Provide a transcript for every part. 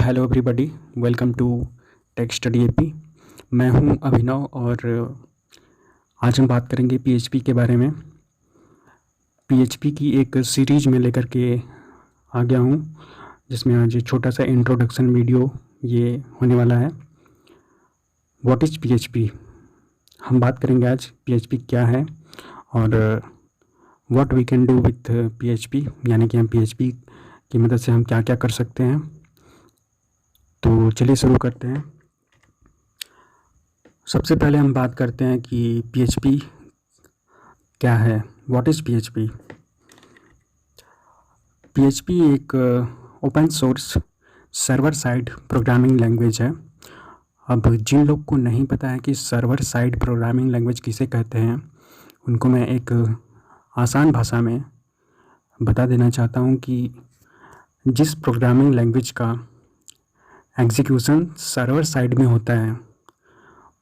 Hello everybody, welcome to tech study AP. मैं हूं अभिनव और आज हम बात करेंगे पीएचपी के बारे में। पीएचपी की एक सीरीज में लेकर के आ गया हूं, जिसमें आज छोटा सा इंट्रोडक्शन वीडियो ये होने वाला है। व्हाट इज़ पीएचपी, हम बात करेंगे आज पीएचपी क्या है और what we can do with PHP, यानी कि हम पीएचपी की मदद से हम क्या क्या कर सकते हैं। तो चलिए शुरू करते हैं। सबसे पहले हम बात करते हैं कि पीएचपी क्या है, व्हाट इज़ पीएचपी। पीएचपी एक open source server side programming language है। अब जिन लोग को नहीं पता है कि सर्वर साइड प्रोग्रामिंग लैंग्वेज किसे कहते हैं, उनको मैं एक आसान भाषा में बता देना चाहता हूँ कि जिस प्रोग्रामिंग लैंग्वेज का एग्जीक्यूशन सर्वर साइड में होता है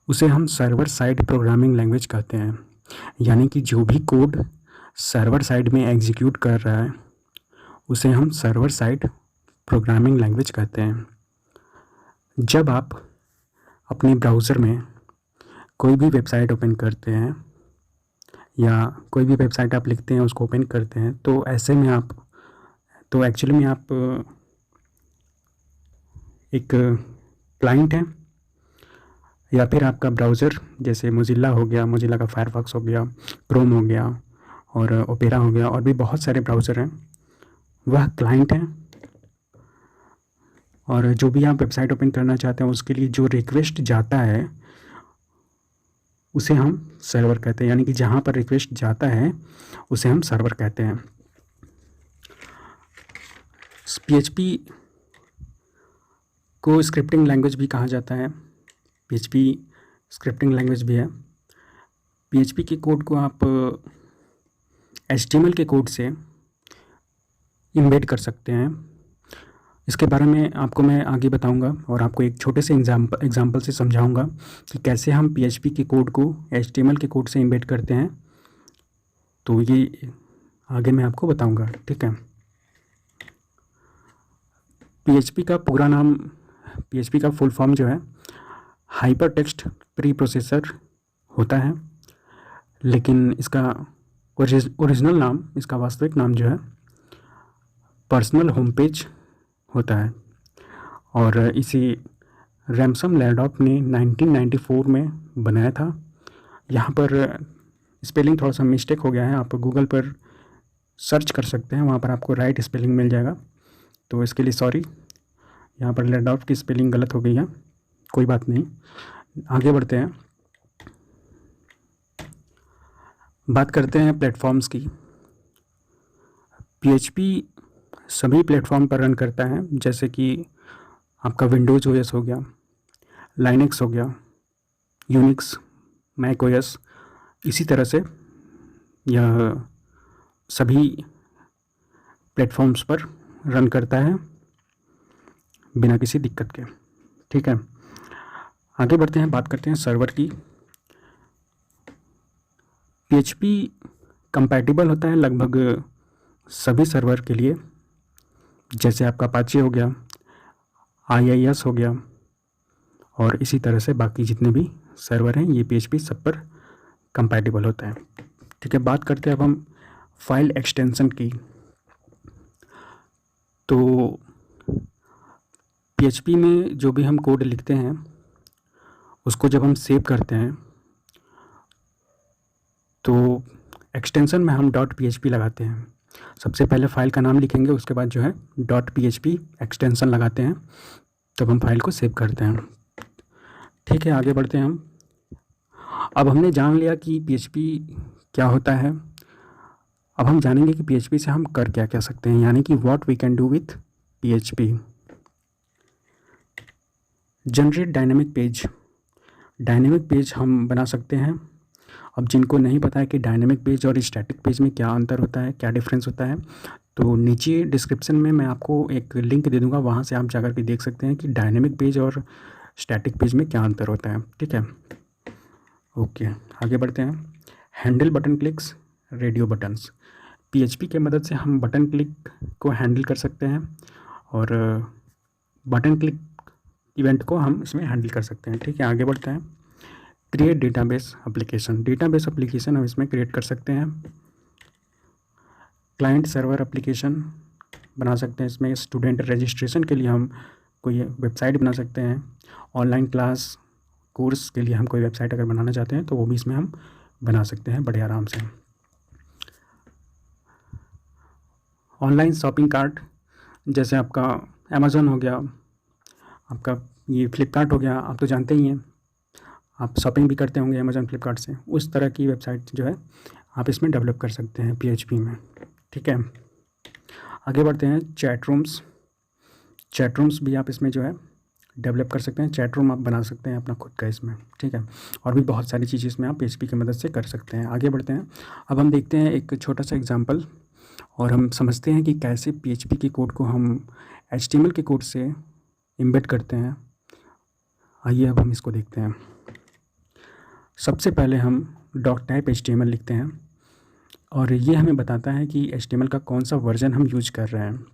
उसे हम सर्वर साइड प्रोग्रामिंग लैंग्वेज कहते हैं। यानी कि जो भी कोड सर्वर साइड में एग्जीक्यूट कर रहा है उसे हम सर्वर साइड प्रोग्रामिंग लैंग्वेज कहते हैं। जब आप अपने ब्राउज़र में कोई भी वेबसाइट ओपन करते हैं या कोई भी वेबसाइट आप लिखते हैं उसको ओपन करते हैं, तो ऐसे में एक्चुअली में आप एक क्लाइंट है या फिर आपका ब्राउज़र, जैसे मोजिल्ला हो गया, मोजिल्ला का फायरफॉक्स हो गया, क्रोम हो गया और ओपेरा हो गया, और भी बहुत सारे ब्राउज़र हैं, वह क्लाइंट है। और जो भी आप वेबसाइट ओपन करना चाहते हैं उसके लिए जो रिक्वेस्ट जाता है उसे हम सर्वर कहते हैं। यानी कि जहाँ पर रिक्वेस्ट जाता है उसे हम सर्वर कहते हैं। पीएचपी को स्क्रिप्टिंग लैंग्वेज भी कहा जाता है। पीएचपी स्क्रिप्टिंग लैंग्वेज भी है। पीएचपी के कोड को आप एचटीएमएल के कोड से इम्बेड कर सकते हैं। इसके बारे में आपको मैं आगे बताऊंगा और आपको एक छोटे से एग्जांपल से समझाऊंगा कि कैसे हम पीएचपी के कोड को एचटीएमएल के कोड से इम्बेड करते हैं। तो ये आगे मैं आपको बताऊंगा, ठीक है। पीएचपी का पूरा नाम, पीएचपी का फुल फॉर्म जो है हाइपर टेक्स्ट प्री प्रोसेसर होता है, लेकिन इसका ओरिजिनल नाम, इसका वास्तविक नाम जो है पर्सनल होम पेज होता है। और इसे रैमसन लैडॉप ने 1994 में बनाया था। यहाँ पर स्पेलिंग थोड़ा सा मिस्टेक हो गया है, आप गूगल पर सर्च कर सकते हैं, वहाँ पर आपको राइट स्पेलिंग मिल जाएगा। तो इसके लिए सॉरी, यहाँ पर लैडॉप की स्पेलिंग गलत हो गई है, कोई बात नहीं। आगे बढ़ते हैं, बात करते हैं प्लेटफॉर्म्स की। पीएचपी सभी प्लेटफॉर्म पर रन करता है, जैसे कि आपका विंडोज़ ओएस हो गया, लाइनक्स हो गया, यूनिक्स, मैक ओएस। इसी तरह से यह सभी प्लेटफॉर्म्स पर रन करता है बिना किसी दिक्कत के, ठीक है। आगे बढ़ते हैं, बात करते हैं सर्वर की। पीएचपी कंपैटिबल होता है लगभग सभी सर्वर के लिए, जैसे आपका अपाचे हो गया, IIS हो गया, और इसी तरह से बाकी जितने भी सर्वर हैं ये पीएचपी सब पर कंपैटिबल होता है, ठीक है। बात करते हैं अब हम फाइल एक्सटेंशन की। तो पीएचपी में जो भी हम कोड लिखते हैं उसको जब हम सेव करते हैं तो एक्सटेंशन में हम .php लगाते हैं। सबसे पहले फाइल का नाम लिखेंगे, उसके बाद जो है .php एक्सटेंशन लगाते हैं, तब हम फाइल को सेव करते हैं, ठीक है। आगे बढ़ते हैं हम। अब हमने जान लिया कि पीएचपी क्या होता है, अब हम जानेंगे कि पीएचपी से हम कर क्या क्या सकते हैं, यानी कि what we can do with PHP. Generate dynamic page, dynamic page हम बना सकते हैं। अब जिनको नहीं पता है कि डायनेमिक पेज और स्टैटिक पेज में क्या अंतर होता है, क्या डिफरेंस होता है, तो नीचे डिस्क्रिप्शन में मैं आपको एक लिंक दे दूंगा, वहाँ से आप जाकर के देख सकते हैं कि डायनेमिक पेज और स्टैटिक पेज में क्या अंतर होता है, ठीक है। ओके, आगे बढ़ते हैं। Handle button clicks, radio buttons. PHP के मदद से हम बटन क्लिक को हैंडल कर सकते हैं और बटन क्लिक इवेंट को हम इसमें हैंडल कर सकते हैं। ठीक है, आगे बढ़ते हैं। क्रिएट डेटाबेस एप्लीकेशन हम इसमें क्रिएट कर सकते हैं। क्लाइंट सर्वर एप्लीकेशन बना सकते हैं इसमें। स्टूडेंट रजिस्ट्रेशन के लिए हम कोई वेबसाइट बना सकते हैं। ऑनलाइन क्लास कोर्स के लिए हम कोई वेबसाइट अगर बनाना चाहते हैं तो वो भी इसमें हम बना सकते हैं बड़े आराम से। ऑनलाइन शॉपिंग कार्ट, जैसे आपका अमेज़न हो गया, आपका ये फ्लिपकार्ट हो गया, आप तो जानते ही हैं, आप शॉपिंग भी करते होंगे अमेज़न फ्लिपकार्ट से। उस तरह की वेबसाइट जो है आप इसमें डेवलप कर सकते हैं PHP में। ठीक है, आगे बढ़ते हैं। चैट रूम्स भी आप इसमें जो है डेवलप कर सकते हैं। चैट रूम आप बना सकते हैं अपना खुद का इसमें। ठीक है, और भी बहुत सारी चीज़ें इसमें आप PHP की मदद से कर सकते हैं। आगे बढ़ते हैं। अब हम देखते हैं एक छोटा सा एग्जांपल और हम समझते हैं कि कैसे PHP के कोड को हम HTML के कोड से एम्बेड करते हैं। आइए अब हम इसको देखते हैं। सबसे पहले हम .type.html लिखते हैं और ये हमें बताता है कि HTML का कौन सा वर्जन हम यूज कर रहे हैं।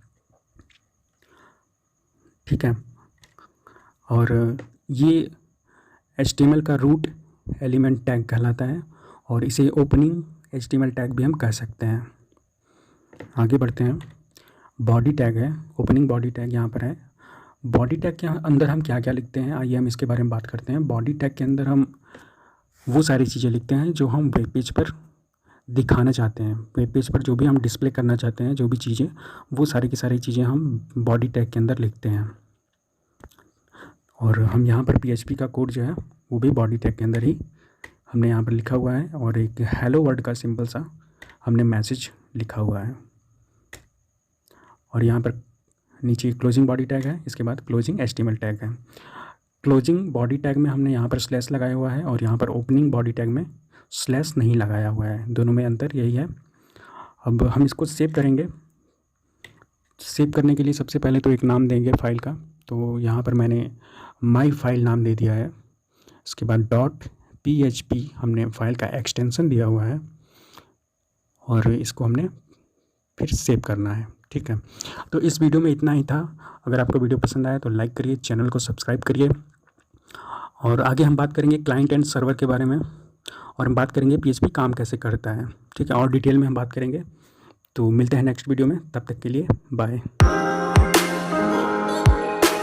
ठीक है, और ये HTML का रूट एलिमेंट टैग कहलाता है और इसे ओपनिंग HTML टैग भी हम कह सकते हैं। आगे बढ़ते हैं। बॉडी टैग है, ओपनिंग बॉडी टैग यहाँ पर है। बॉडी टैग के अंदर हम क्या क्या लिखते हैं, आइए हम इसके बारे में बात करते हैं। बॉडी टैग के अंदर हम वो सारी चीज़ें लिखते हैं जो हम वेब पेज पर दिखाना चाहते हैं। वेब पेज पर जो भी हम डिस्प्ले करना चाहते हैं, जो भी चीज़ें, वो सारी की सारी चीज़ें हम बॉडी टैग के अंदर लिखते हैं। और हम यहाँ पर PHP का कोड जो है वो भी बॉडी टैग के अंदर ही हमने यहाँ पर लिखा हुआ है और एक हेलो वर्ड का सिंपल सा हमने मैसेज लिखा हुआ है। और यहाँ पर नीचे क्लोजिंग बॉडी टैग है, इसके बाद क्लोजिंग HTML टैग है। क्लोजिंग बॉडी टैग में हमने यहाँ पर स्लैश लगाया हुआ है और यहाँ पर ओपनिंग बॉडी टैग में स्लैश नहीं लगाया हुआ है। दोनों में अंतर यही है। अब हम इसको सेव करेंगे। सेव करने के लिए सबसे पहले तो एक नाम देंगे फाइल का, तो यहाँ पर मैंने माई फाइल नाम दे दिया है। इसके बाद .php हमने फाइल का एक्सटेंशन दिया हुआ है और इसको हमने फिर सेव करना है। ठीक है, तो इस वीडियो में इतना ही था। अगर आपको वीडियो पसंद आया तो लाइक करिए, चैनल को सब्सक्राइब करिए और आगे हम बात करेंगे क्लाइंट एंड सर्वर के बारे में और हम बात करेंगे PHP काम कैसे करता है। ठीक है, और डिटेल में हम बात करेंगे। तो मिलते हैं नेक्स्ट वीडियो में, तब तक के लिए बाय।